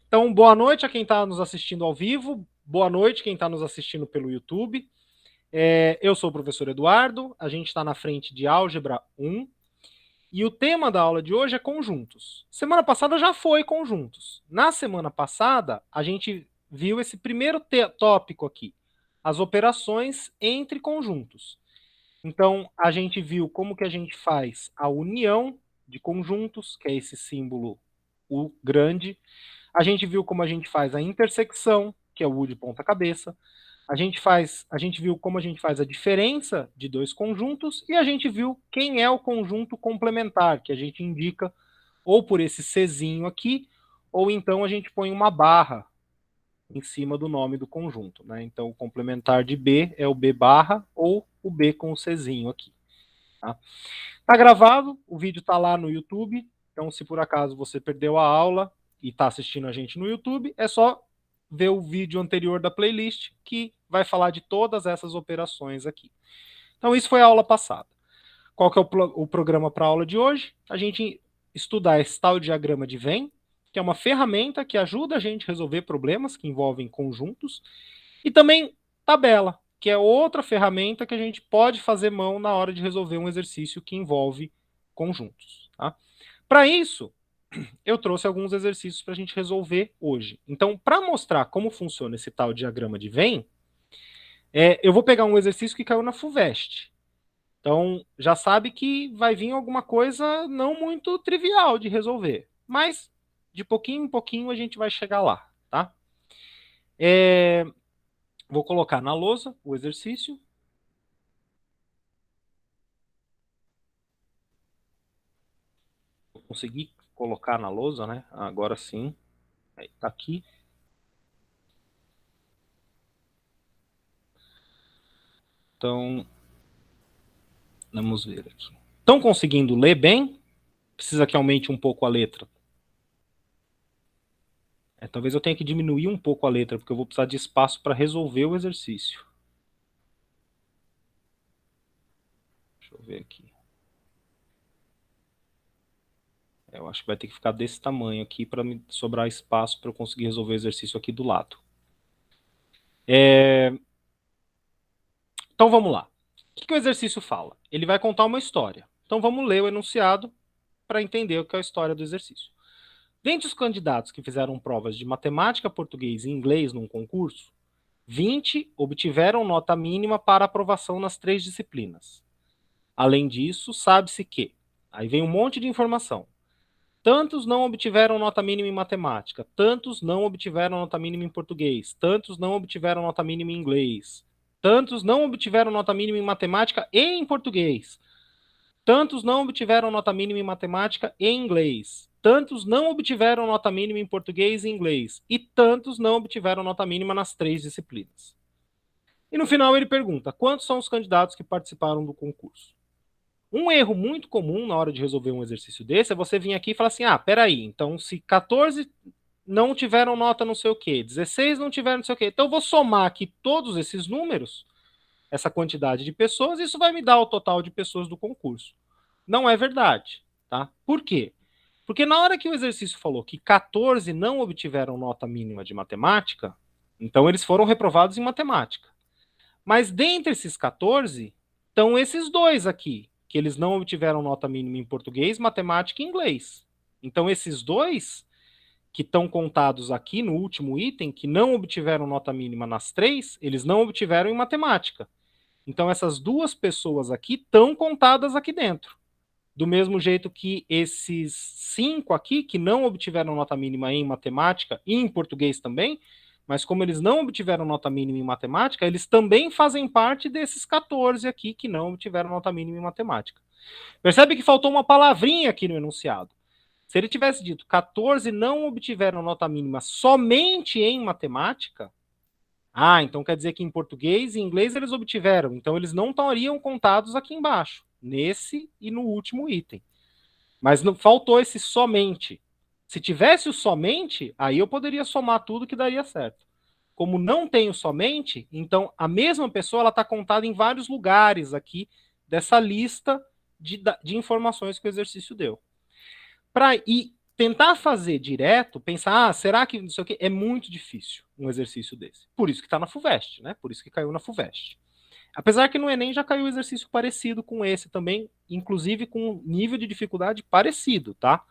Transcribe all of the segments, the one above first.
Então, boa noite a quem está nos assistindo ao vivo, boa noite quem está nos assistindo pelo YouTube. Eu sou o professor Eduardo, a gente está na frente de Álgebra 1, e o tema da aula de hoje é conjuntos. Semana passada já foi conjuntos. Na semana passada, a gente viu esse primeiro tópico aqui, as operações entre conjuntos. Então, a gente viu como que a gente faz a união de conjuntos, que é esse símbolo U grande. A gente viu como a gente faz a intersecção, que é o U de ponta cabeça. A gente viu como a gente faz a diferença de dois conjuntos e a gente viu quem é o conjunto complementar, que a gente indica ou por esse Czinho aqui, ou então a gente põe uma barra em cima do nome do conjunto, né? Então o complementar de B é o B barra ou o B com o Czinho aqui. Tá? Tá gravado, o vídeo tá lá no YouTube, então se por acaso você perdeu a aula e está assistindo a gente no YouTube, é só ver o vídeo anterior da playlist que vai falar de todas essas operações aqui. Então isso foi a aula passada. Qual que é o programa para a aula de hoje? A gente estudar esse tal diagrama de Venn, que é uma ferramenta que ajuda a gente a resolver problemas que envolvem conjuntos, e também tabela, que é outra ferramenta que a gente pode fazer mão na hora de resolver um exercício que envolve conjuntos. Tá? Para isso, eu trouxe alguns exercícios para a gente resolver hoje. Então, para mostrar como funciona esse tal diagrama de Venn, eu vou pegar um exercício que caiu na FUVEST. Então, já sabe que vai vir alguma coisa não muito trivial de resolver. Mas, de pouquinho em pouquinho, a gente vai chegar lá, tá? Vou colocar na lousa o exercício. Vou conseguir colocar na lousa, né? Agora sim. Aí, tá aqui. Então, vamos ver aqui. Estão conseguindo ler bem? Precisa que aumente um pouco a letra. Talvez eu tenha que diminuir um pouco a letra, porque eu vou precisar de espaço para resolver o exercício. Deixa eu ver aqui. Eu acho que vai ter que ficar desse tamanho aqui para me sobrar espaço para eu conseguir resolver o exercício aqui do lado. Então vamos lá. O que o exercício fala? Ele vai contar uma história. Então vamos ler o enunciado para entender o que é a história do exercício. Dentre os candidatos que fizeram provas de matemática, português e inglês num concurso, 20 obtiveram nota mínima para aprovação nas 3 disciplinas. Além disso, sabe-se que, aí vem um monte de informação, tantos não obtiveram nota mínima em matemática, tantos não obtiveram nota mínima em português, tantos não obtiveram nota mínima em inglês, tantos não obtiveram nota mínima em matemática e em português, tantos não obtiveram nota mínima em matemática e em inglês, tantos não obtiveram nota mínima em português e inglês, e tantos não obtiveram nota mínima nas 3 disciplinas. E no final ele pergunta, quantos são os candidatos que participaram do concurso? Um erro muito comum na hora de resolver um exercício desse é você vir aqui e falar assim, peraí, então se 14 não tiveram nota não sei o quê, 16 não tiveram não sei o quê, então eu vou somar aqui todos esses números, essa quantidade de pessoas, e isso vai me dar o total de pessoas do concurso. Não é verdade, tá? Por quê? Porque na hora que o exercício falou que 14 não obtiveram nota mínima de matemática, então eles foram reprovados em matemática. Mas dentre esses 14, estão esses dois aqui, que eles não obtiveram nota mínima em português, matemática e inglês. Então esses dois que estão contados aqui no último item, que não obtiveram nota mínima nas 3, eles não obtiveram em matemática. Então essas duas pessoas aqui estão contadas aqui dentro. Do mesmo jeito que esses 5 aqui, que não obtiveram nota mínima em matemática e em português também, mas como eles não obtiveram nota mínima em matemática, eles também fazem parte desses 14 aqui que não obtiveram nota mínima em matemática. Percebe que faltou uma palavrinha aqui no enunciado. Se ele tivesse dito 14 não obtiveram nota mínima somente em matemática, então quer dizer que em português e inglês eles obtiveram, então eles não estariam contados aqui embaixo, nesse e no último item. Mas não faltou esse somente. Se tivesse o somente, aí eu poderia somar tudo que daria certo. Como não tenho somente, então a mesma pessoa está contada em vários lugares aqui dessa lista de informações que o exercício deu. tentar fazer direto, pensar, será que não sei o quê, é muito difícil um exercício desse. Por isso que está na FUVEST, né? Por isso que caiu na FUVEST. Apesar que no Enem já caiu um exercício parecido com esse também, inclusive com um nível de dificuldade parecido, tá?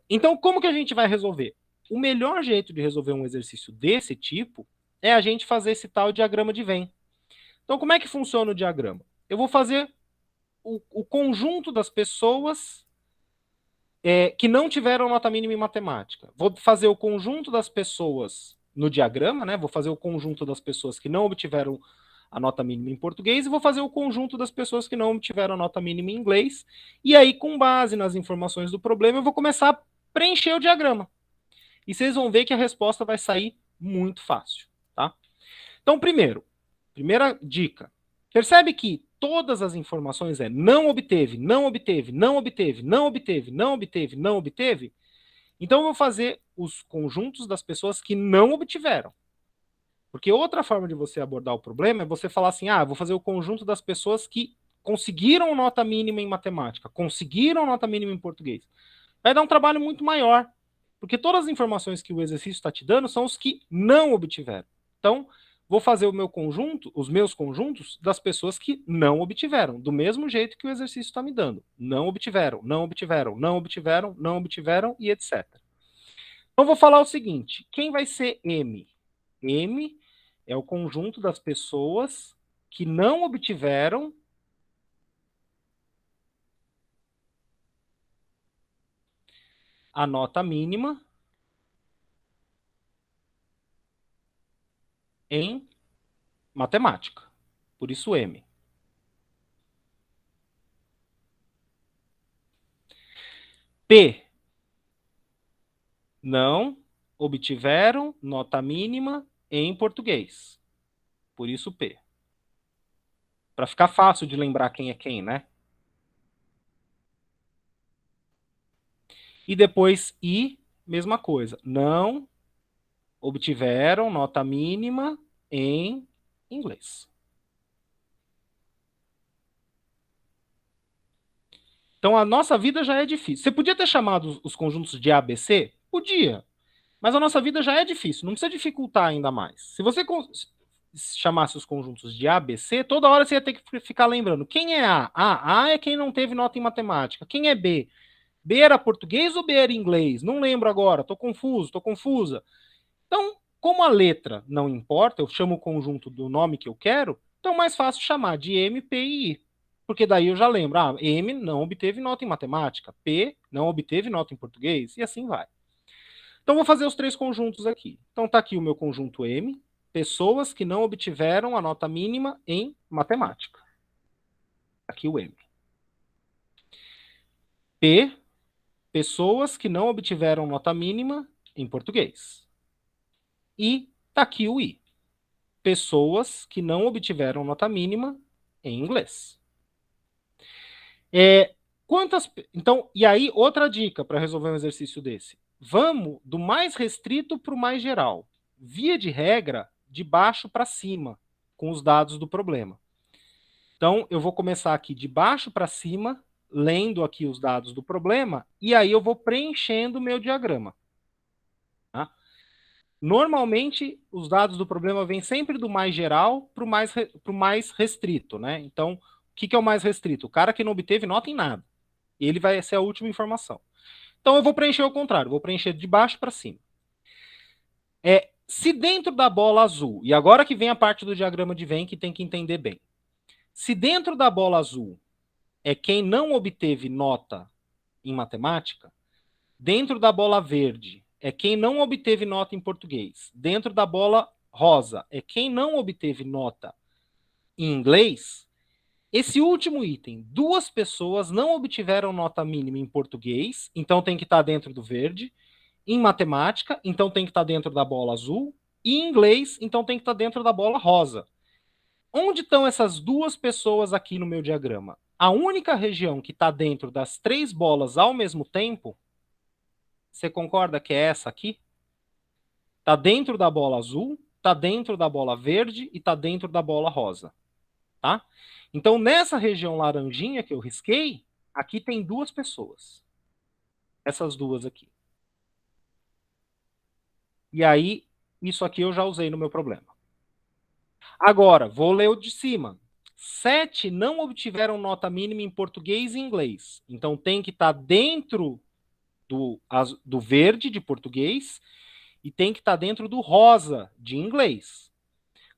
Então, como que a gente vai resolver? O melhor jeito de resolver um exercício desse tipo é a gente fazer esse tal diagrama de Venn. Então, como é que funciona o diagrama? Eu vou fazer o conjunto das pessoas que não tiveram nota mínima em matemática. Vou fazer o conjunto das pessoas no diagrama, né? Vou fazer o conjunto das pessoas que não obtiveram a nota mínima em português e vou fazer o conjunto das pessoas que não obtiveram a nota mínima em inglês. E aí, com base nas informações do problema, eu vou começar a preencher o diagrama. E vocês vão ver que a resposta vai sair muito fácil, tá? Então, primeira dica. Percebe que todas as informações não obteve, não obteve, não obteve, não obteve, não obteve, não obteve? Então eu vou fazer os conjuntos das pessoas que não obtiveram. Porque outra forma de você abordar o problema é você falar assim, vou fazer o conjunto das pessoas que conseguiram nota mínima em matemática, conseguiram nota mínima em português. Vai dar um trabalho muito maior, porque todas as informações que o exercício está te dando são os que não obtiveram. Então, vou fazer o meu conjunto, os meus conjuntos das pessoas que não obtiveram, do mesmo jeito que o exercício está me dando. Não obtiveram, não obtiveram, não obtiveram, não obtiveram e etc. Então, vou falar o seguinte: quem vai ser M? M é o conjunto das pessoas que não obtiveram a nota mínima em matemática. Por isso, M. P, não obtiveram nota mínima em português. Por isso, P. Para ficar fácil de lembrar quem é quem, né? E depois, I, mesma coisa. Não obtiveram nota mínima em inglês. Então, a nossa vida já é difícil. Você podia ter chamado os conjuntos de ABC? Podia. Mas a nossa vida já é difícil, não precisa dificultar ainda mais. Se você chamasse os conjuntos de A, B, C, toda hora você ia ter que ficar lembrando. Quem é A? A é quem não teve nota em matemática. Quem é B? B era português ou B era inglês? Não lembro agora, estou confuso, estou confusa. Então, como a letra não importa, eu chamo o conjunto do nome que eu quero, então é mais fácil chamar de M, P e I. Porque daí eu já lembro, M não obteve nota em matemática, P não obteve nota em português, e assim vai. Então, vou fazer os três conjuntos aqui. Então, está aqui o meu conjunto M, pessoas que não obtiveram a nota mínima em matemática. Aqui o M. P, pessoas que não obtiveram nota mínima em português. E está aqui o I, pessoas que não obtiveram nota mínima em inglês. Então, e aí, outra dica para resolver um exercício desse. Vamos do mais restrito para o mais geral. Via de regra, de baixo para cima, com os dados do problema. Então, eu vou começar aqui de baixo para cima, lendo aqui os dados do problema, e aí eu vou preenchendo o meu diagrama. Tá? Normalmente, os dados do problema vêm sempre do mais geral para o mais restrito. Né? Então, o que é o mais restrito? O cara que não obteve nota em nada. Ele vai ser a última informação. Então, eu vou preencher o contrário, vou preencher de baixo para cima. Se dentro da bola azul, e agora que vem a parte do diagrama de Venn que tem que entender bem. Se dentro da bola azul é quem não obteve nota em matemática, dentro da bola verde é quem não obteve nota em português, dentro da bola rosa é quem não obteve nota em inglês, esse último item, duas pessoas não obtiveram nota mínima em português, então tem que estar dentro do verde, em matemática, então tem que estar dentro da bola azul, e em inglês, então tem que estar dentro da bola rosa. Onde estão essas duas pessoas aqui no meu diagrama? A única região que está dentro das três bolas ao mesmo tempo, você concorda que é essa aqui? Está dentro da bola azul, está dentro da bola verde e está dentro da bola rosa. Tá? Então, nessa região laranjinha que eu risquei, aqui tem duas pessoas. essas duas aqui. E aí, isso aqui eu já usei no meu problema. Agora, vou ler o de cima. 7 não obtiveram nota mínima em português e inglês. Então tem que estar dentro do verde de português e tem que estar dentro do rosa de inglês.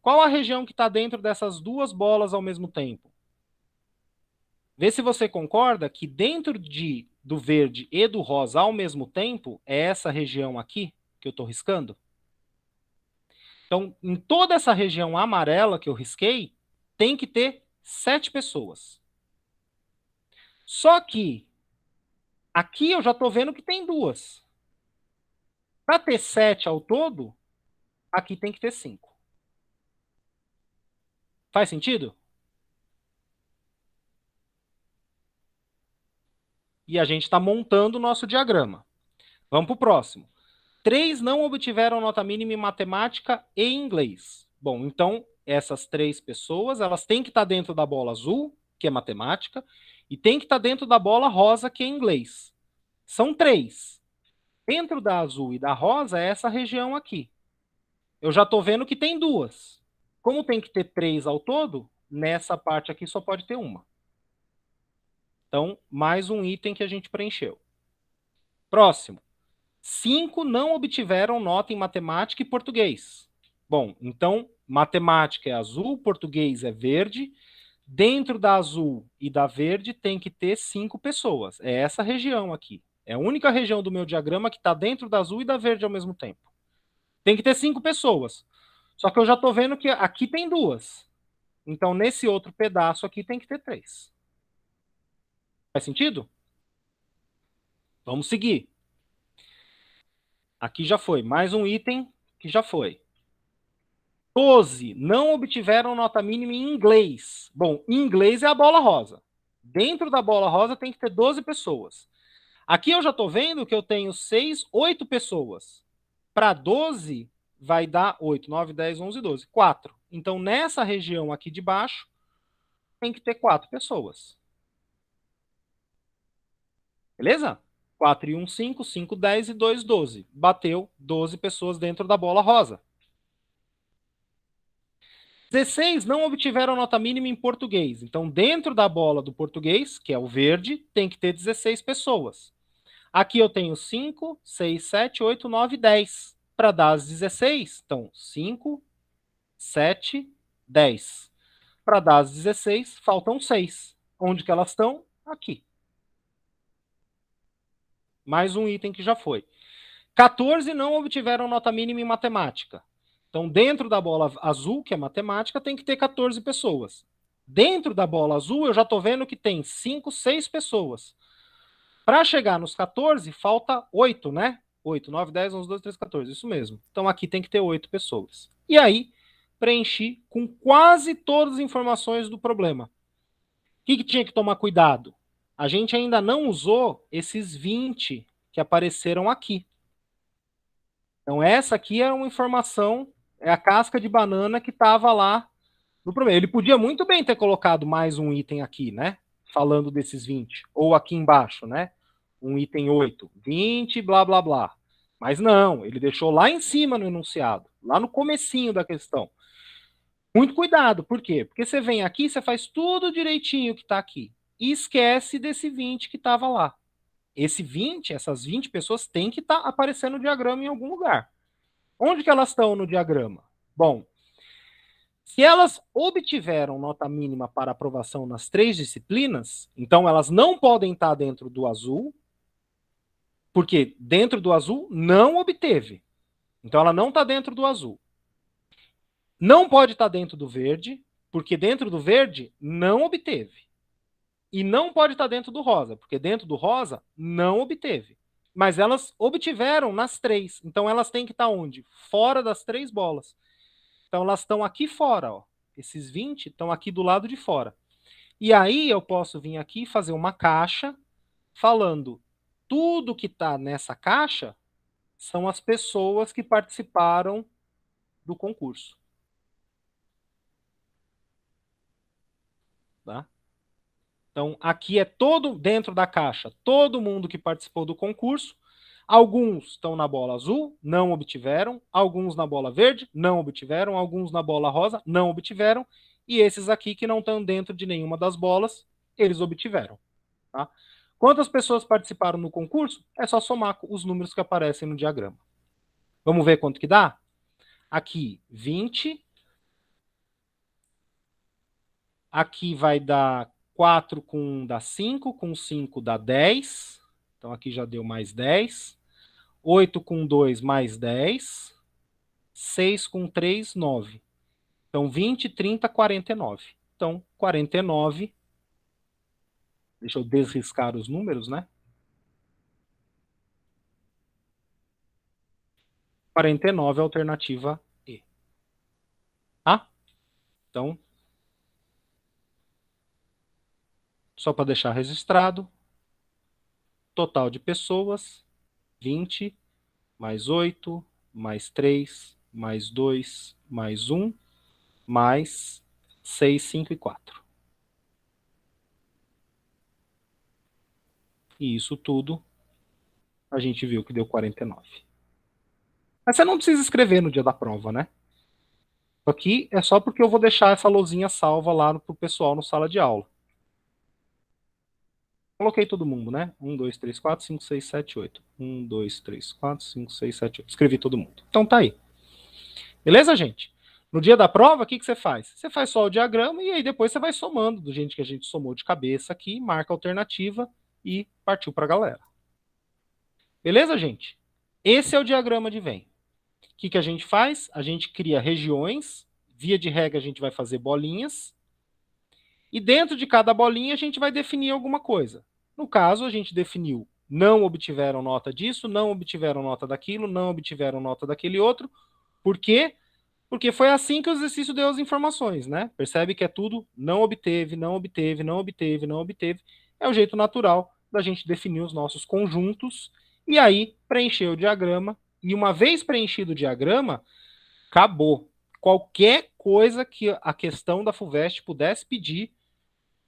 Qual a região que está dentro dessas duas bolas ao mesmo tempo? Vê se você concorda que dentro do verde e do rosa ao mesmo tempo é essa região aqui que eu estou riscando. Então, em toda essa região amarela que eu risquei, tem que ter 7 pessoas. Só que aqui eu já estou vendo que tem duas. Para ter 7 ao todo, aqui tem que ter 5. Faz sentido? E a gente está montando o nosso diagrama. Vamos para o próximo. 3 não obtiveram nota mínima em matemática e inglês. Bom, então essas 3 pessoas, elas têm que estar dentro da bola azul, que é matemática, e tem que estar dentro da bola rosa, que é inglês. São 3. Dentro da azul e da rosa é essa região aqui. Eu já estou vendo que tem duas. Como tem que ter 3 ao todo, nessa parte aqui só pode ter uma. Então, mais um item que a gente preencheu. Próximo. 5 não obtiveram nota em matemática e português. Bom, então, matemática é azul, português é verde. Dentro da azul e da verde tem que ter 5 pessoas. É essa região aqui. É a única região do meu diagrama que está dentro da azul e da verde ao mesmo tempo. Tem que ter 5 pessoas. Só que eu já estou vendo que aqui tem duas. Então, nesse outro pedaço aqui tem que ter 3. Faz sentido? Vamos seguir. Aqui já foi. Mais um item que já foi. 12 não obtiveram nota mínima em inglês. Bom, em inglês é a bola rosa. Dentro da bola rosa tem que ter 12 pessoas. Aqui eu já estou vendo que eu tenho 6, 8 pessoas. Para 12 vai dar 8, 9, 10, 11, 12. 4. Então, nessa região aqui de baixo, tem que ter 4 pessoas. Beleza? 4 e 1, 5, 5, 10 e 2, 12. Bateu 12 pessoas dentro da bola rosa. 16 não obtiveram nota mínima em português. Então, dentro da bola do português, que é o verde, tem que ter 16 pessoas. Aqui eu tenho 5, 6, 7, 8, 9, 10. Para dar as 16, então 5, 7, 10. Para dar as 16, faltam 6. Onde que elas estão? Aqui. Mais um item que já foi. 14 não obtiveram nota mínima em matemática. Então, dentro da bola azul, que é matemática, tem que ter 14 pessoas. Dentro da bola azul, eu já estou vendo que tem 5, 6 pessoas. Para chegar nos 14, falta 8, né? 8, 9, 10, 11, 12, 13, 14. Isso mesmo. Então, aqui tem que ter 8 pessoas. E aí, preenchi com quase todas as informações do problema. O que tinha que tomar cuidado? A gente ainda não usou esses 20 que apareceram aqui. Então, essa aqui é uma informação, é a casca de banana que estava lá no problema. Ele podia muito bem ter colocado mais um item aqui, né? Falando desses 20. Ou aqui embaixo, né? Um item 8, 20, blá, blá, blá. Mas não, ele deixou lá em cima no enunciado, lá no comecinho da questão. Muito cuidado, por quê? Porque você vem aqui, você faz tudo direitinho que está aqui. E esquece desse 20 que estava lá. Esse 20, essas 20 pessoas têm que estar aparecendo no diagrama em algum lugar. Onde que elas estão no diagrama? Bom, se elas obtiveram nota mínima para aprovação nas 3 disciplinas, então elas não podem estar dentro do azul, porque dentro do azul não obteve. Então ela não está dentro do azul. Não pode estar dentro do verde, porque dentro do verde não obteve. E não pode estar dentro do rosa, porque dentro do rosa não obteve. Mas elas obtiveram nas 3. Então elas têm que estar onde? Fora das 3 bolas. Então elas estão aqui fora, ó. Esses 20 estão aqui do lado de fora. E aí eu posso vir aqui e fazer uma caixa falando tudo que está nessa caixa são as pessoas que participaram do concurso. Tá? Então, aqui é todo dentro da caixa, todo mundo que participou do concurso. Alguns estão na bola azul, não obtiveram. Alguns na bola verde, não obtiveram. Alguns na bola rosa, não obtiveram. E esses aqui que não estão dentro de nenhuma das bolas, eles obtiveram. Tá? Quantas pessoas participaram no concurso? É só somar os números que aparecem no diagrama. Vamos ver quanto que dá? Aqui, 20. Aqui vai dar 4 com 1 dá 5, com 5 dá 10. Então aqui já deu mais 10. 8 com 2 mais 10. 6 com 3, 9. Então 20, 30, 49. Então 49. Deixa eu desriscar os números, né? 49 é a alternativa E. Tá? Então, só para deixar registrado, total de pessoas, 20, mais 8, mais 3, mais 2, mais 1, mais 6, 5 e 4. E isso tudo a gente viu que deu 49. Mas você não precisa escrever no dia da prova, né? Aqui é só porque eu vou deixar essa lousinha salva lá pro pessoal no sala de aula. Coloquei todo mundo, né? 1, 2, 3, 4, 5, 6, 7, 8. 1, 2, 3, 4, 5, 6, 7, 8. Escrevi todo mundo. Então tá aí. Beleza, gente? No dia da prova, o que você faz? Você faz só o diagrama e aí depois você vai somando do jeito que a gente somou de cabeça aqui, marca a alternativa e partiu para a galera. Beleza, gente? Esse é o diagrama de Venn. O que a gente faz? A gente cria regiões, via de regra a gente vai fazer bolinhas, e dentro de cada bolinha a gente vai definir alguma coisa. No caso, a gente definiu não obtiveram nota disso, não obtiveram nota daquilo, não obtiveram nota daquele outro. Por quê? Porque foi assim que o exercício deu as informações, né? Percebe que é tudo não obteve, não obteve, não obteve, não obteve. É o jeito natural da gente definir os nossos conjuntos e aí preencher o diagrama. E uma vez preenchido o diagrama, acabou. Qualquer coisa que a questão da FUVEST pudesse pedir,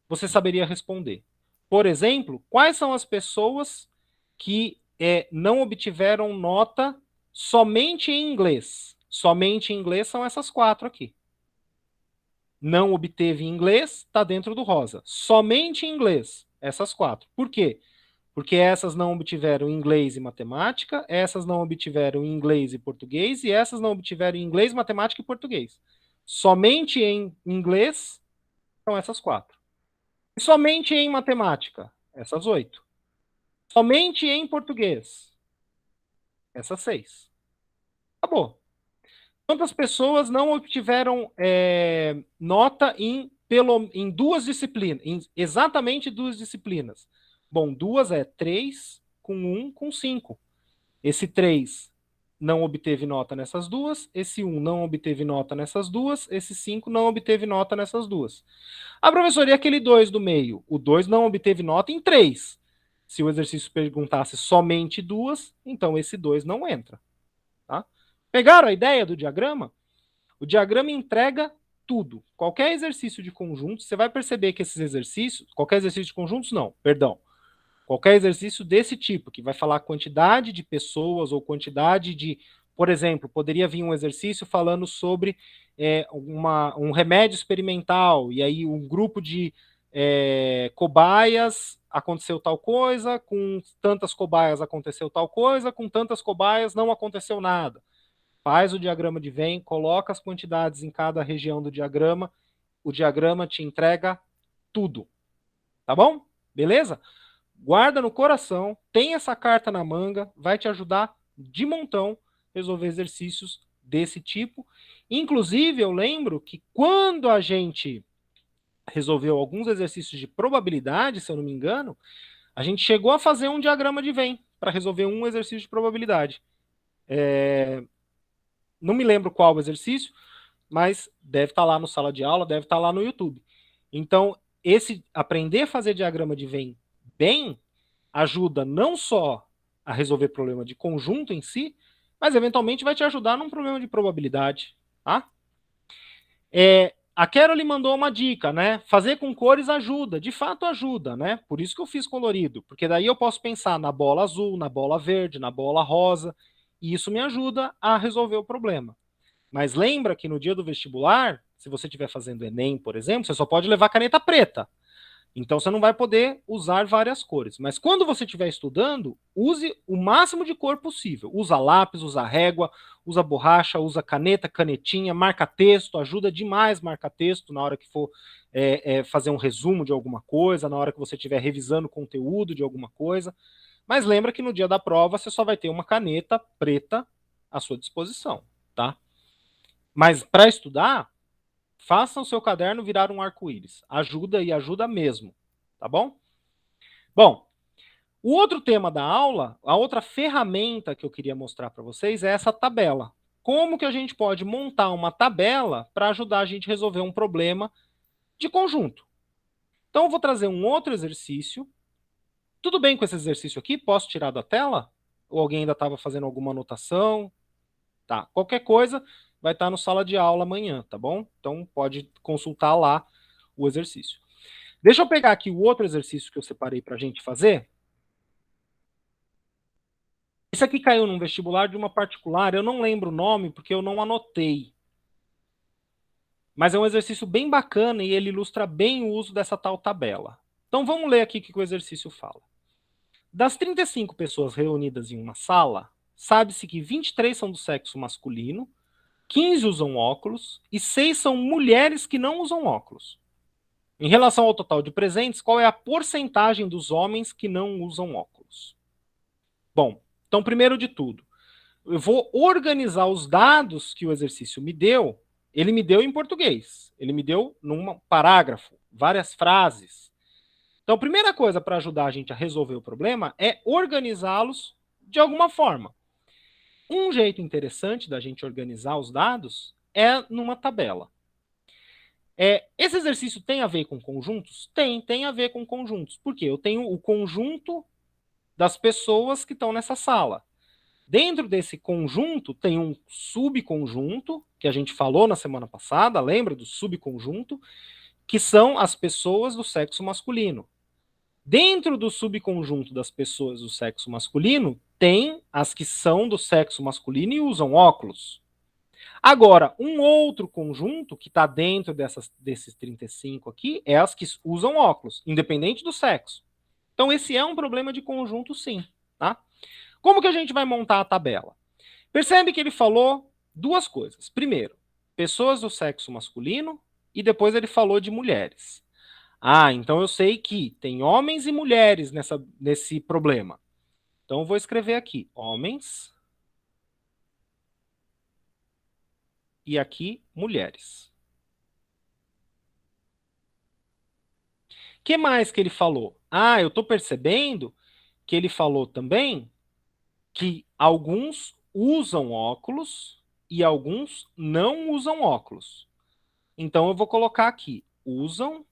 você saberia responder. Por exemplo, quais são as pessoas que não obtiveram nota somente em inglês? Somente em inglês são essas 4 aqui. Não obteve em inglês, está dentro do rosa. Somente em inglês, essas 4. Por quê? Porque essas não obtiveram inglês e matemática, essas não obtiveram inglês e português, e essas não obtiveram inglês, matemática e português. Somente em inglês são essas 4. E somente em matemática, essas 8. Somente em português, essas 6. Acabou. Quantas pessoas não obtiveram nota em 2 disciplinas, em exatamente 2 disciplinas? Bom, 2 é 3 com 1 com 5. Esse 3 não obteve nota nessas 2, esse 1 não obteve nota nessas 2, esse 5 não obteve nota nessas 2. A professora, e aquele 2 do meio? O 2 não obteve nota em 3. Se o exercício perguntasse somente 2, então esse 2 não entra. Tá? Pegaram a ideia do diagrama? O diagrama entrega tudo. Qualquer exercício de conjuntos, você vai perceber que esses exercícios, qualquer exercício de conjuntos não, perdão. Qualquer exercício desse tipo, que vai falar quantidade de pessoas ou quantidade de, por exemplo, poderia vir um exercício falando sobre um remédio experimental, e aí um grupo de cobaias aconteceu tal coisa, com tantas cobaias aconteceu tal coisa, com tantas cobaias não aconteceu nada. Faz o diagrama de Venn, coloca as quantidades em cada região do diagrama, o diagrama te entrega tudo. Tá bom? Beleza? Guarda no coração, tem essa carta na manga, vai te ajudar de montão resolver exercícios desse tipo. Inclusive, eu lembro que quando a gente resolveu alguns exercícios de probabilidade, se eu não me engano, a gente chegou a fazer um diagrama de Venn para resolver um exercício de probabilidade. Não me lembro qual o exercício, mas deve estar lá no sala de aula, deve estar lá no YouTube. Então, esse aprender a fazer diagrama de Venn bem ajuda não só a resolver problema de conjunto em si, mas eventualmente vai te ajudar num problema de probabilidade, tá? A Carol mandou uma dica, né? Fazer com cores ajuda, de fato ajuda, né? Por isso que eu fiz colorido, porque daí eu posso pensar na bola azul, na bola verde, na bola rosa, e isso me ajuda a resolver o problema. Mas lembra que no dia do vestibular, se você estiver fazendo Enem, por exemplo, você só pode levar caneta preta. Então você não vai poder usar várias cores. Mas quando você estiver estudando, use o máximo de cor possível. Usa lápis, usa régua, usa borracha, usa caneta, canetinha, marca texto, ajuda demais marcar texto na hora que for fazer um resumo de alguma coisa, na hora que você estiver revisando o conteúdo de alguma coisa. Mas lembra que no dia da prova você só vai ter uma caneta preta à sua disposição, tá? Mas para estudar, faça o seu caderno virar um arco-íris. Ajuda e ajuda mesmo, tá bom? Bom, o outro tema da aula, a outra ferramenta que eu queria mostrar para vocês é essa tabela. Como que a gente pode montar uma tabela para ajudar a gente a resolver um problema de conjunto? Então, eu vou trazer um outro exercício. Tudo bem com esse exercício aqui? Posso tirar da tela? Ou alguém ainda estava fazendo alguma anotação? Tá. Qualquer coisa vai estar no sala de aula amanhã, tá bom? Então, pode consultar lá o exercício. Deixa eu pegar aqui o outro exercício que eu separei para a gente fazer. Esse aqui caiu num vestibular de uma particular, eu não lembro o nome porque eu não anotei. Mas é um exercício bem bacana e ele ilustra bem o uso dessa tal tabela. Então vamos ler aqui o que o exercício fala. Das 35 pessoas reunidas em uma sala, sabe-se que 23 são do sexo masculino, 15 usam óculos e 6 são mulheres que não usam óculos. Em relação ao total de presentes, qual é a porcentagem dos homens que não usam óculos? Bom, então primeiro de tudo, eu vou organizar os dados que o exercício me deu. Ele me deu em português. Ele me deu num parágrafo, várias frases. Então, a primeira coisa para ajudar a gente a resolver o problema é organizá-los de alguma forma. Um jeito interessante da gente organizar os dados é numa tabela. Esse exercício tem a ver com conjuntos? Tem a ver com conjuntos. Por quê? Eu tenho o conjunto das pessoas que estão nessa sala. Dentro desse conjunto tem um subconjunto, que a gente falou na semana passada, lembra do subconjunto? Que são as pessoas do sexo masculino. Dentro do subconjunto das pessoas do sexo masculino, tem as que são do sexo masculino e usam óculos. Agora, um outro conjunto que está dentro desses 35 aqui é as que usam óculos, independente do sexo. Então, esse é um problema de conjunto, sim. Tá? Como que a gente vai montar a tabela? Percebe que ele falou duas coisas. Primeiro, pessoas do sexo masculino, e depois ele falou de mulheres. Ah, então eu sei que tem homens e mulheres nesse problema. Então eu vou escrever aqui, homens e aqui mulheres. O que mais que ele falou? Ah, eu estou percebendo que ele falou também que alguns usam óculos e alguns não usam óculos. Então eu vou colocar aqui, usam,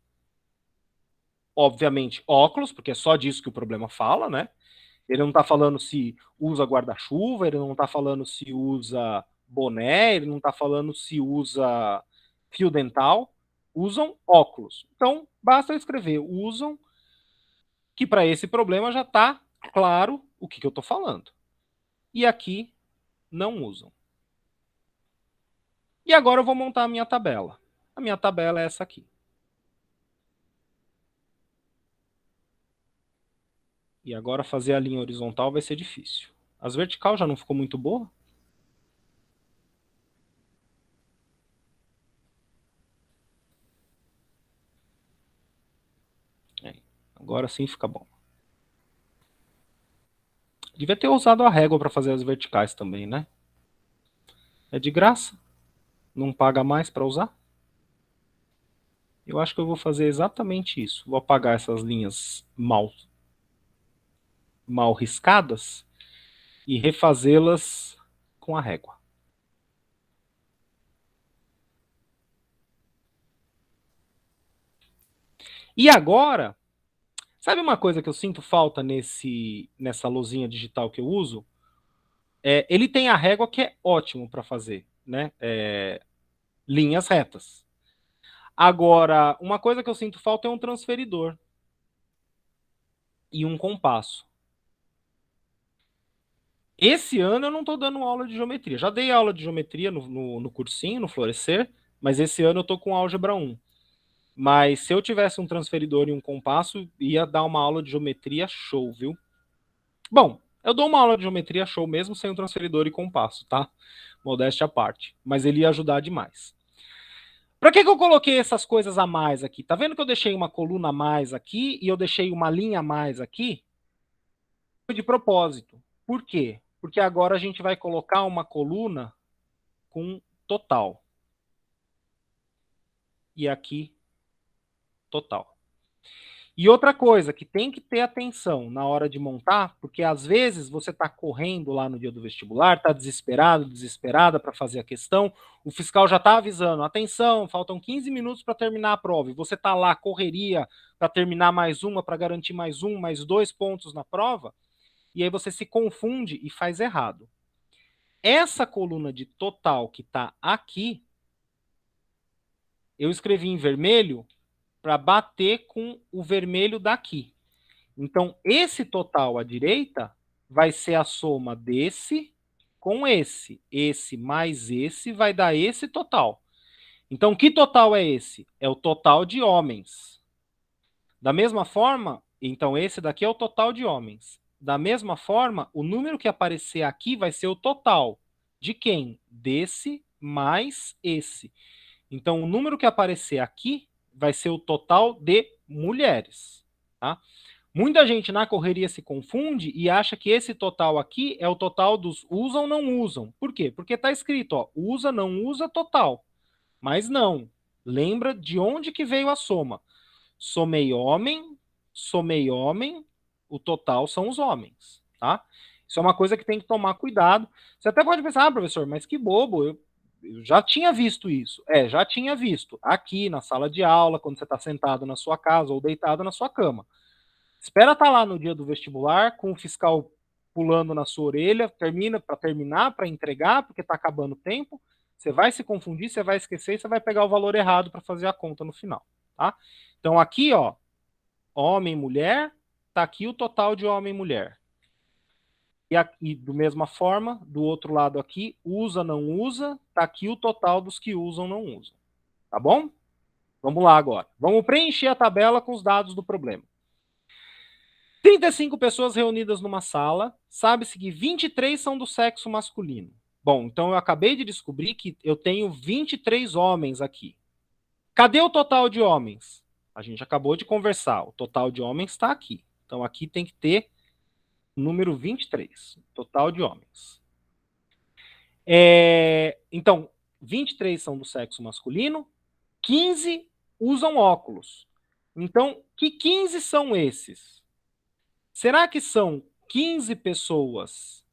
obviamente, óculos, porque é só disso que o problema fala, né? Ele não está falando se usa guarda-chuva, ele não está falando se usa boné, ele não está falando se usa fio dental. Usam óculos. Então, basta eu escrever usam, que para esse problema já está claro o que eu estou falando. E aqui, não usam. E agora eu vou montar a minha tabela. A minha tabela é essa aqui. E agora fazer a linha horizontal vai ser difícil. As vertical já não ficou muito boa? Agora sim fica bom. Devia ter usado a régua para fazer as verticais também, né? É de graça? Não paga mais para usar? Eu acho que eu vou fazer exatamente isso. Vou apagar essas linhas mal riscadas e refazê-las com a régua. E agora, sabe uma coisa que eu sinto falta nessa luzinha digital que eu uso? Ele tem a régua que é ótimo para fazer, né? Linhas retas. Agora, uma coisa que eu sinto falta é um transferidor e um compasso. Esse ano eu não estou dando aula de geometria. Já dei aula de geometria no cursinho, no Florescer, mas esse ano eu estou com álgebra 1. Mas se eu tivesse um transferidor e um compasso, ia dar uma aula de geometria show, viu? Bom, eu dou uma aula de geometria show mesmo sem um transferidor e compasso, tá? Modéstia à parte. Mas ele ia ajudar demais. Para que eu coloquei essas coisas a mais aqui? Tá vendo que eu deixei uma coluna a mais aqui e eu deixei uma linha a mais aqui? Foi de propósito. Por quê? Porque agora a gente vai colocar uma coluna com total. E aqui, total. E outra coisa que tem que ter atenção na hora de montar, porque às vezes você está correndo lá no dia do vestibular, está desesperado, desesperada para fazer a questão, o fiscal já está avisando, atenção, faltam 15 minutos para terminar a prova, e você está lá, correria para terminar mais uma, para garantir mais um, mais 2 pontos na prova, e aí você se confunde e faz errado. Essa coluna de total que está aqui, eu escrevi em vermelho para bater com o vermelho daqui. Então, esse total à direita vai ser a soma desse com esse. Esse mais esse vai dar esse total. Então, que total é esse? É o total de homens. Da mesma forma, então esse daqui é o total de homens. Da mesma forma, o número que aparecer aqui vai ser o total de quem? Desse mais esse. Então, o número que aparecer aqui vai ser o total de mulheres. Tá? Muita gente na correria se confunde e acha que esse total aqui é o total dos usam, não usam. Por quê? Porque está escrito, ó, usa, não usa, total. Mas não. Lembra de onde que veio a soma. Somei homem, o total são os homens, tá? Isso é uma coisa que tem que tomar cuidado. Você até pode pensar, ah, professor, mas que bobo, eu já tinha visto isso. É, já tinha visto. Aqui na sala de aula, quando você está sentado na sua casa ou deitado na sua cama. Espera estar lá no dia do vestibular, com o fiscal pulando na sua orelha, terminar, para entregar, porque está acabando o tempo. Você vai se confundir, você vai esquecer e você vai pegar o valor errado para fazer a conta no final, tá? Então aqui, ó, homem, mulher, tá aqui o total de homem e mulher. E aqui, do mesma forma, do outro lado aqui, usa, não usa, tá aqui o total dos que usam, não usam. Tá bom? Vamos lá agora. Vamos preencher a tabela com os dados do problema. 35 pessoas reunidas numa sala, sabe-se que 23 são do sexo masculino. Bom, então eu acabei de descobrir que eu tenho 23 homens aqui. Cadê o total de homens? A gente acabou de conversar, o total de homens está aqui. Então aqui tem que ter o número 23, total de homens. Então, 23 são do sexo masculino, 15 usam óculos. Então, que 15 são esses? Será que são 15 pessoas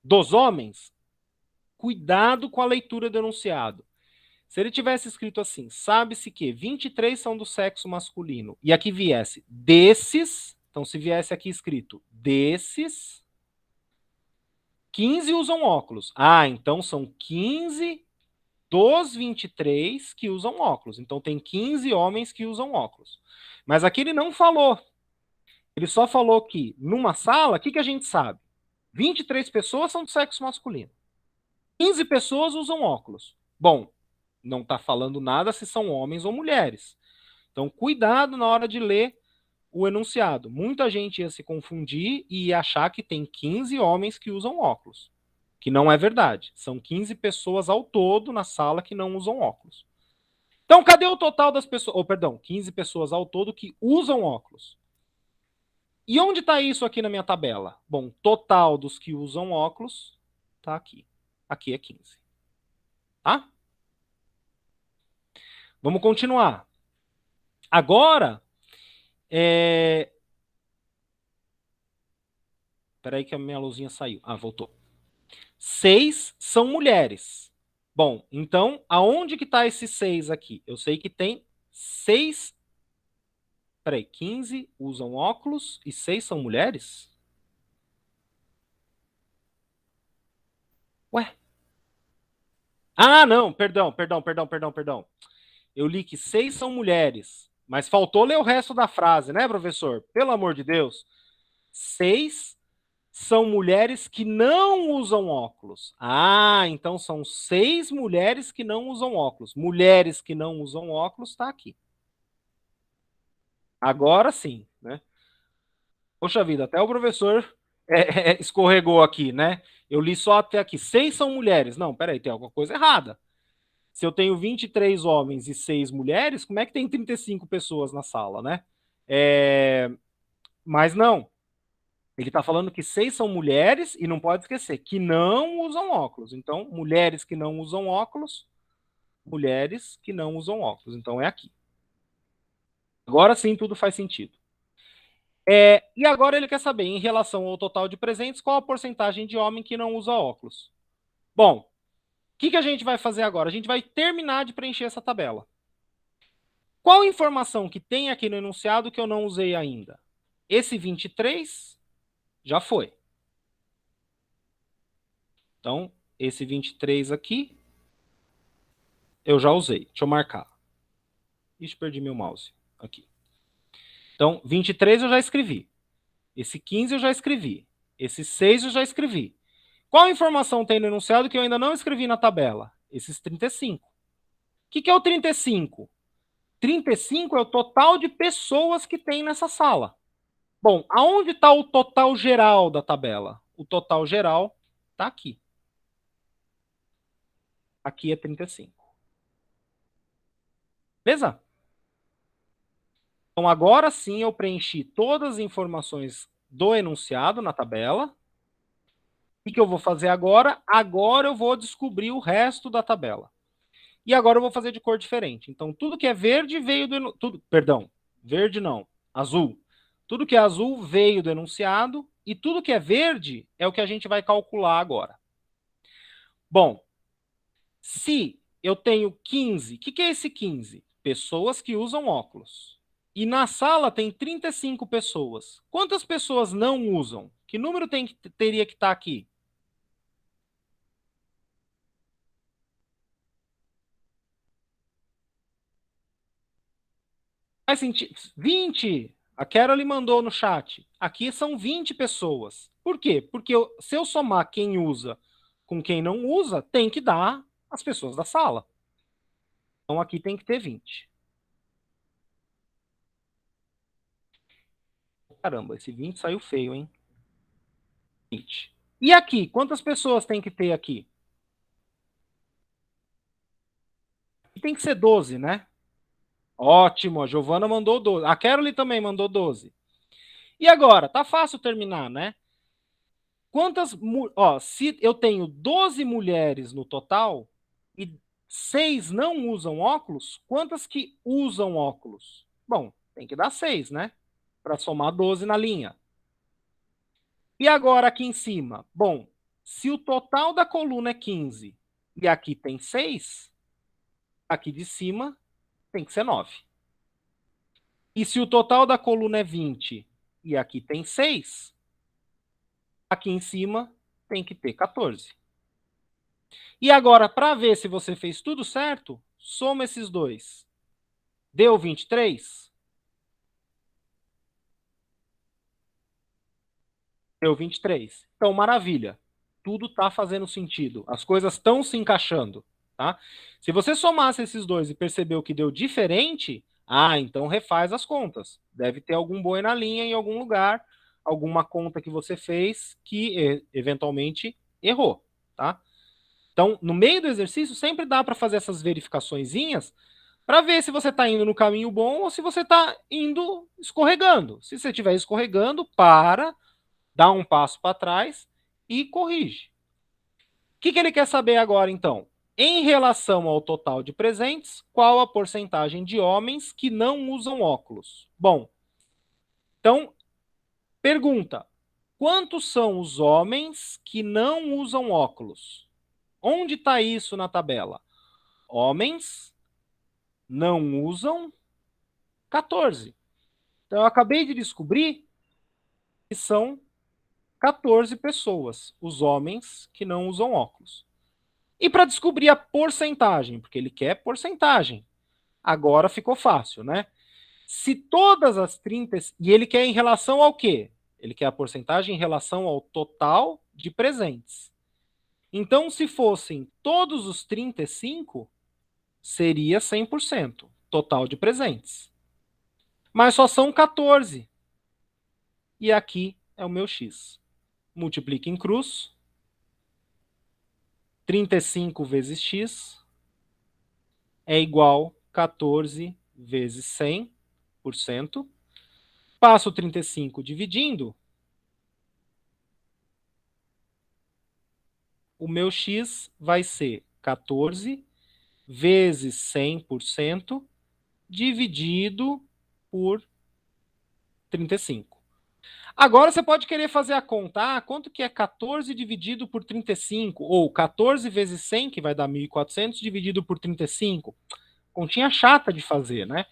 dos homens? Cuidado com a leitura do enunciado. Se ele tivesse escrito assim, sabe-se que 23 são do sexo masculino, e aqui viesse desses, então se viesse aqui escrito desses, 15 usam óculos. Ah, então são 15 dos 23 que usam óculos. Então tem 15 homens que usam óculos. Mas aqui ele não falou. Ele só falou que numa sala, o que a gente sabe? 23 pessoas são do sexo masculino. 15 pessoas usam óculos. Bom, não está falando nada se são homens ou mulheres. Então, cuidado na hora de ler o enunciado. Muita gente ia se confundir e ia achar que tem 15 homens que usam óculos, que não é verdade. São 15 pessoas ao todo na sala que não usam óculos. Então, cadê o total das pessoas? Oh, perdão, 15 pessoas ao todo que usam óculos. E onde está isso aqui na minha tabela? Bom, total dos que usam óculos está aqui. Aqui é 15. Tá? Vamos continuar. Agora, Peraí que a minha luzinha saiu. Ah, voltou. 6 são mulheres. Bom, então, aonde que está esses 6 aqui? Eu sei que tem 6. Peraí, 15 usam óculos e 6 são mulheres? Ué? Ah, não, perdão. Eu li que 6 são mulheres, mas faltou ler o resto da frase, né, professor? Pelo amor de Deus. 6 são mulheres que não usam óculos. Ah, então são 6 mulheres que não usam óculos. Mulheres que não usam óculos está aqui. Agora sim, né? Poxa vida, até o professor escorregou aqui, né? Eu li só até aqui. 6 são mulheres. Não, peraí, tem alguma coisa errada. Se eu tenho 23 homens e 6 mulheres, como é que tem 35 pessoas na sala, né? Mas não. Ele está falando que 6 são mulheres e não pode esquecer que não usam óculos. Então, mulheres que não usam óculos, mulheres que não usam óculos. Então, é aqui. Agora sim, tudo faz sentido. E agora ele quer saber, em relação ao total de presentes, qual a porcentagem de homem que não usa óculos. Bom, o que a gente vai fazer agora? A gente vai terminar de preencher essa tabela. Qual informação que tem aqui no enunciado que eu não usei ainda? Esse 23 já foi. Então, esse 23 aqui, eu já usei. Deixa eu marcar. Ixi, perdi meu mouse. Aqui. Então, 23 eu já escrevi. Esse 15 eu já escrevi. Esse 6 eu já escrevi. Qual informação tem no enunciado que eu ainda não escrevi na tabela? Esses 35. O que é o 35? 35 é o total de pessoas que tem nessa sala. Bom, aonde está o total geral da tabela? O total geral está aqui. Aqui é 35. Beleza? Então, agora sim eu preenchi todas as informações do enunciado na tabela. O que eu vou fazer agora? Agora eu vou descobrir o resto da tabela. E agora eu vou fazer de cor diferente. Então, tudo que é verde veio do... Perdão, verde não, azul. Tudo que é azul veio do enunciado e tudo que é verde é o que a gente vai calcular agora. Bom, se eu tenho 15, o que é esse 15? Pessoas que usam óculos. E na sala tem 35 pessoas. Quantas pessoas não usam? Que número teria que estar aqui? Faz sentido. 20. A Carol mandou no chat. Aqui são 20 pessoas. Por quê? Porque se eu somar quem usa com quem não usa, tem que dar as pessoas da sala. Então aqui tem que ter 20. Caramba, esse 20 saiu feio, hein? 20. E aqui, quantas pessoas tem que ter aqui? E tem que ser 12, né? Ótimo, a Giovana mandou 12. A Carol também mandou 12. E agora, tá fácil terminar, né? Se eu tenho 12 mulheres no total e 6 não usam óculos, quantas que usam óculos? Bom, tem que dar 6, né? Para somar 12 na linha. E agora aqui em cima? Bom, se o total da coluna é 15 e aqui tem 6, aqui de cima tem que ser 9. E se o total da coluna é 20 e aqui tem 6, aqui em cima tem que ter 14. E agora, para ver se você fez tudo certo, soma esses dois. Deu 23? Deu 23. Então, maravilha. Tudo está fazendo sentido. As coisas estão se encaixando. Tá? Se você somasse esses dois e percebeu que deu diferente, então refaz as contas. Deve ter algum boi na linha em algum lugar, alguma conta que você fez que eventualmente errou. Tá? Então, no meio do exercício, sempre dá para fazer essas verificaçõezinhas para ver se você está indo no caminho bom ou se você está indo escorregando. Se você estiver escorregando, dá um passo para trás e corrige. O que ele quer saber agora, então? Em relação ao total de presentes, qual a porcentagem de homens que não usam óculos? Bom, então, pergunta: quantos são os homens que não usam óculos? Onde está isso na tabela? Homens não usam 14. Então, eu acabei de descobrir que são 14 pessoas, os homens que não usam óculos. E para descobrir a porcentagem, porque ele quer porcentagem. Agora ficou fácil, né? Se todas as 30... E ele quer em relação ao quê? Ele quer a porcentagem em relação ao total de presentes. Então, se fossem todos os 35, seria 100%, total de presentes. Mas só são 14. E aqui é o meu x. Multiplica em cruz. 35 vezes x é igual a 14 vezes 100%. Passo 35 dividindo. O meu x vai ser 14 vezes 100% dividido por 35. Agora você pode querer fazer a conta. Quanto que é 14 dividido por 35? Ou 14 vezes 100, que vai dar 1.400, dividido por 35. Continha chata de fazer, né?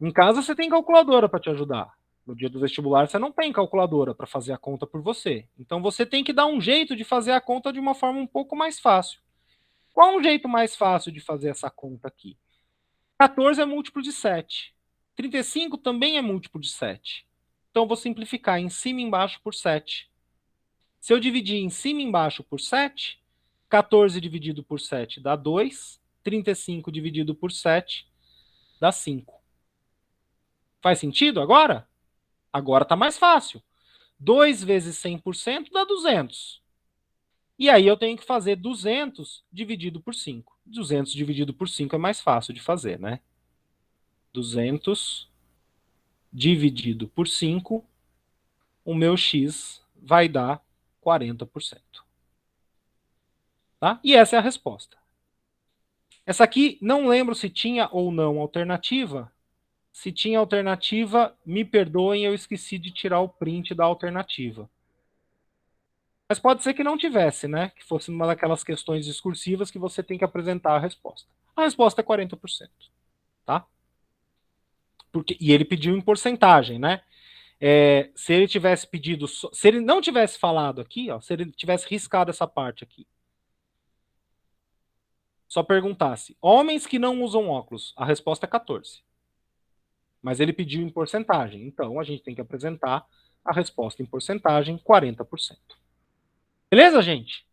Em casa você tem calculadora para te ajudar. No dia do vestibular você não tem calculadora para fazer a conta por você. Então você tem que dar um jeito de fazer a conta de uma forma um pouco mais fácil. Qual é um jeito mais fácil de fazer essa conta aqui? 14 é múltiplo de 7. 35 também é múltiplo de 7. Então, eu vou simplificar em cima e embaixo por 7. Se eu dividir em cima e embaixo por 7, 14 dividido por 7 dá 2, 35 dividido por 7 dá 5. Faz sentido agora? Agora está mais fácil. 2 vezes 100% dá 200. E aí eu tenho que fazer 200 dividido por 5. 200 dividido por 5 é mais fácil de fazer, né? 200 dividido por 5, o meu x vai dar 40%. Tá? E essa é a resposta. Essa aqui, não lembro se tinha ou não alternativa. Se tinha alternativa, me perdoem, eu esqueci de tirar o print da alternativa. Mas pode ser que não tivesse, né? Que fosse uma daquelas questões discursivas que você tem que apresentar a resposta. A resposta é 40%. Tá? E ele pediu em porcentagem, né? Se ele tivesse pedido... Se ele não tivesse falado aqui, ó, se ele tivesse riscado essa parte aqui, só perguntasse, homens que não usam óculos, a resposta é 14. Mas ele pediu em porcentagem, então a gente tem que apresentar a resposta em porcentagem, 40%. Beleza, gente?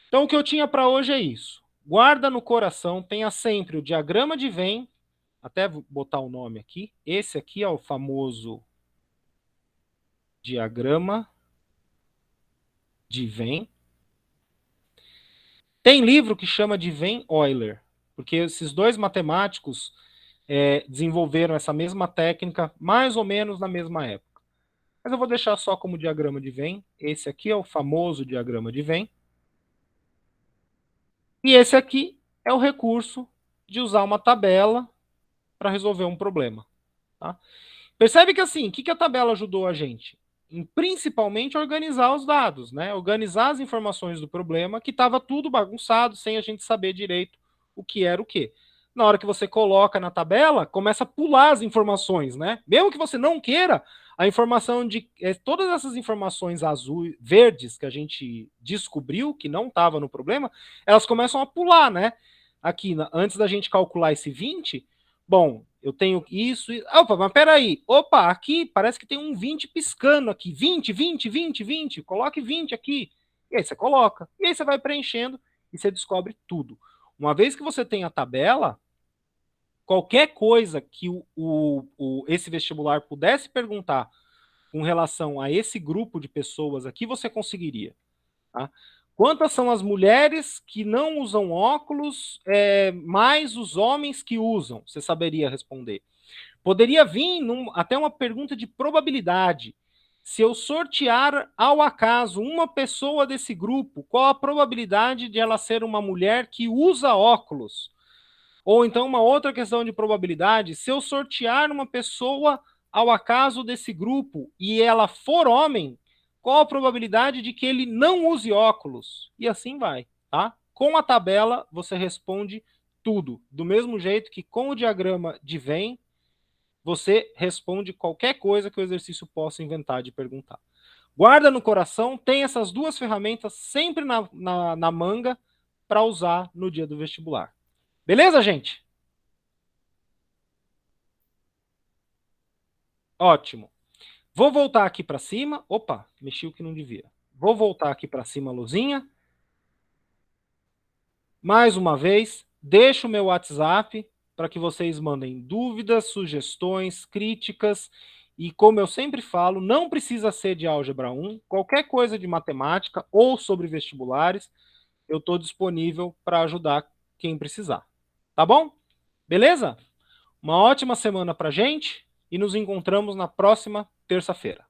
Então o que eu tinha para hoje é isso. Guarda no coração, tenha sempre o diagrama de Venn, até vou botar o nome aqui, esse aqui é o famoso diagrama de Venn. Tem livro que chama de Venn-Euler, porque esses dois matemáticos desenvolveram essa mesma técnica mais ou menos na mesma época. Mas eu vou deixar só como diagrama de Venn. Esse aqui é o famoso diagrama de Venn. E esse aqui é o recurso de usar uma tabela para resolver um problema. Tá? Percebe que assim, o que a tabela ajudou a gente? Principalmente organizar os dados, né? Organizar as informações do problema, que estava tudo bagunçado, sem a gente saber direito o que era o quê. Na hora que você coloca na tabela, começa a pular as informações, né? Mesmo que você não queira, a informação de todas essas informações azuis, verdes que a gente descobriu que não estava no problema, elas começam a pular, né? Aqui, antes da gente calcular esse 20, bom, eu tenho isso. Opa, mas peraí. Opa, aqui parece que tem um 20 piscando aqui. 20, 20, 20, 20. Coloque 20 aqui. E aí você coloca. E aí você vai preenchendo e você descobre tudo. Uma vez que você tem a tabela, qualquer coisa que esse vestibular pudesse perguntar com relação a esse grupo de pessoas aqui, você conseguiria. Tá? Quantas são as mulheres que não usam óculos, mais os homens que usam? Você saberia responder. Poderia vir até uma pergunta de probabilidade. Se eu sortear ao acaso uma pessoa desse grupo, qual a probabilidade de ela ser uma mulher que usa óculos? Ou então uma outra questão de probabilidade, se eu sortear uma pessoa ao acaso desse grupo e ela for homem, qual a probabilidade de que ele não use óculos? E assim vai, tá? Com a tabela, você responde tudo. Do mesmo jeito que com o diagrama de Venn, você responde qualquer coisa que o exercício possa inventar de perguntar. Guarda no coração, tem essas duas ferramentas sempre na manga para usar no dia do vestibular. Beleza, gente? Ótimo. Vou voltar aqui para cima. Opa, mexi o que não devia. Vou voltar aqui para cima a luzinha. Mais uma vez, deixo o meu WhatsApp para que vocês mandem dúvidas, sugestões, críticas. E como eu sempre falo, não precisa ser de álgebra 1, qualquer coisa de matemática ou sobre vestibulares, eu estou disponível para ajudar quem precisar. Tá bom? Beleza? Uma ótima semana para gente e nos encontramos na próxima terça-feira.